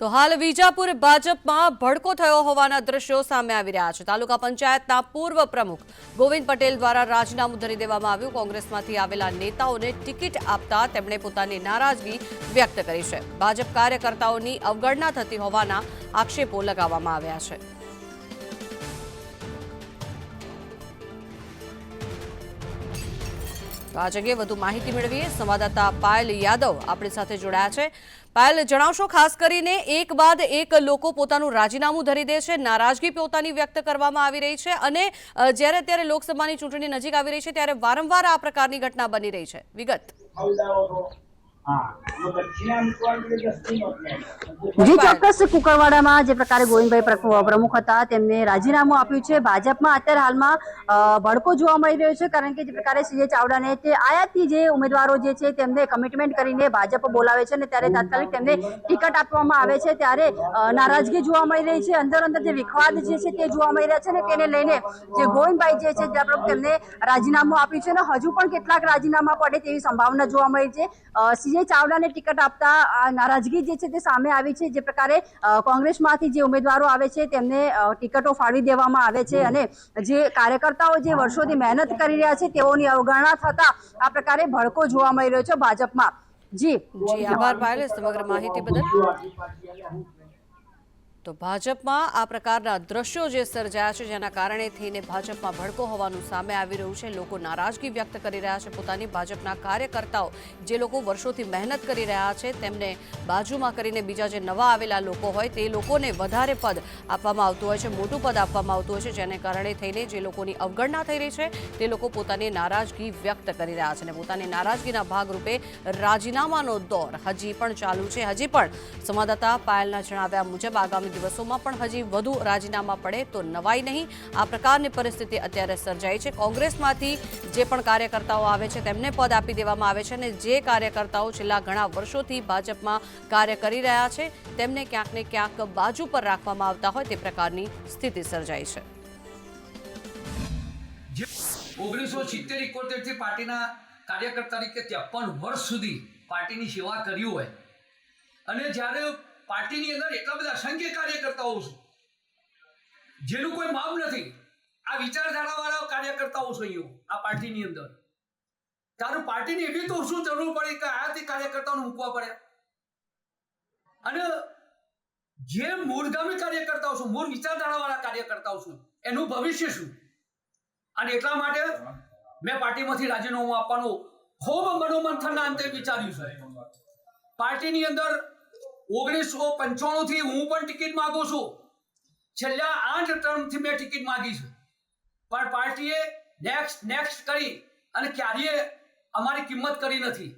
તો હાલ વિજાપુર ભાજપમાં ભડકો થયો હોવાના દ્રશ્યો સામે આવી રહ્યા છે। તાલુકા પંચાયતના પૂર્વ પ્રમુખ ગોવિંદ પટેલ દ્વારા રાજીનામું ધરી દેવામાં આવ્યું। કોંગ્રેસમાંથી આવેલા નેતાઓને ટિકિટ આપતા તેમણે પોતાની નારાજગી વ્યક્ત કરી છે। ભાજપ કાર્યકર્તાઓની અવગણના થતી હોવાના આક્ષેપો લગાવવામાં આવ્યા છે। આ જગ્યાએ વધુ માહિતી મેળવીએ સંવાદદાતા પાયલ યાદવ આપણી સાથે જોડાયા છે। પાયલ, જણાવશો ખાસ કરીને એક બાદ એક લોકો પોતાનું રાજીનામું ધરી દે છે, નારાજગી પોતાની વ્યક્ત કરવામાં આવી રહી છે અને જ્યારે અત્યારે લોકસભાની ચૂંટણી નજીક આવી રહી છે ત્યારે વારંવાર આ પ્રકારની ઘટના બની રહી છે। વિગત જી ચોક્કસ કુકરવાડામાં જે પ્રકારે ગોવિંદભાઈ પ્રમુખ હતા તેમને રાજીનામું આપ્યું છે। ભાજપમાં અત્યારે હાલમાં ભડકો જોવા મળી રહ્યો છે, કારણ કે જે પ્રકારે સીએ ચાવડાને તે આયાતથી જે ઉમેદવારો જે છે તેમને કમિટમેન્ટ કરીને ભાજપ બોલાવે છે અને ત્યારે તાત્કાલિક તેમને ટિકિટ આપવામાં આવે છે ત્યારે નારાજગી જોવા મળી રહી છે। અંદર જે વિખવાદ જે છે તે જોવા મળી રહ્યા છે અને તેને લઈને જે ગોવિંદભાઈ જે છે તેમને રાજીનામું આપ્યું છે અને હજુ પણ કેટલાક રાજીનામા પડે તેવી સંભાવના જોવા મળી છે। સીએ ચાવડાને ટિકિટ આપતા નારાજગી જે છે તે સામે આવી છે। જે પ્રકારે કોંગ્રેસમાંથી જે ઉમેદવારો આવે છે તેમને ટિકિટો ફાળવી દેવામાં આવે છે અને જે કાર્યકર્તાઓ જે વર્ષોથી મહેનત કરી રહ્યા છે તેઓની અવગણના થતા આ પ્રકારે ભડકો જોવા મળી રહ્યો છે ભાજપમાં। જી આભાર પાયલ સમગ્ર માહિતી બદલ। તો ભાજપમાં આ પ્રકારના દ્રશ્યો જે સર્જાયા છે જેના કારણે થઈને ભાજપમાં ભડકો હોવાનું સામે આવી રહ્યું છે। લોકો નારાજગી વ્યક્ત કરી રહ્યા છે પોતાની। ભાજપના કાર્યકર્તાઓ જે લોકો વર્ષોથી મહેનત કરી રહ્યા છે તેમને બાજુમાં કરીને બીજા જે નવા આવેલા લોકો હોય તે લોકોને વધારે પદ આપવામાં આવતું હોય છે, મોટું પદ આપવામાં આવતું હોય છે, જેને કારણે થઈને જે લોકોની અવગણના થઈ રહી છે તે લોકો પોતાની નારાજગી વ્યક્ત કરી રહ્યા છે અને પોતાની નારાજગીના ભાગરૂપે રાજીનામાનો દોર હજી પણ ચાલુ છે। હજી પણ સંવાદદાતા પાયલના જણાવ્યા મુજબ આગામી દિવસોમાં પણ હજી વધુ રાજીનામા પડે તો નવાઈ નહીં। આ પ્રકારની પરિસ્થિતિ અત્યારે સર્જાઈ છે। કોંગ્રેસમાંથી જે પણ કાર્યકર્તાઓ આવે છે તેમને પદ આપી દેવામાં આવે છે અને જે કાર્યકર્તાઓ છેલ્લા ઘણા વર્ષોથી ભાજપમાં કાર્ય કરી રહ્યા છે તેમને ક્યાંક ને ક્યાંક બાજુ પર રાખવામાં આવતા હોય તે પ્રકારની સ્થિતિ સર્જાઈ છે। 1970-71 થી પાર્ટીના કાર્યકર્તા તરીકે 53 વર્ષ સુધી પાર્ટીની સેવા કરી હોય અને જ્યારે પાર્ટીની અંદર એટલા બધા અસંખ્ય કાર્યકર્તાઓ છે જેનું કોઈ માપ નથી, આ વિચારધારાવાળા કાર્યકર્તાઓ છે આ પાર્ટીની અંદર, તારું પાર્ટીની એવી તો શું જરૂર પડી કે આયાથી કાર્યકર્તાઓને મૂકવા પડે અને જે મૂળગામી કાર્યકર્તાઓ છે, મૂળ વિચારધારાવાળા કાર્યકર્તાઓ છે એનું ભવિષ્ય શું? અને એટલા માટે મેં પાર્ટીમાંથી રાજીનામું આપવાનું ખૂબ મનોમંથનના અંતે વિચાર્યું છે। પાર્ટીની અંદર 1995 થી હું પણ ટિકિટ માંગુ છું। છેલ્લા 8 ટર્મથી મેં ટિકિટ માંગી છે પણ પાર્ટીએ નેક્સ્ટ કરી અને ક્યારેય અમારી કિંમત કરી નથી।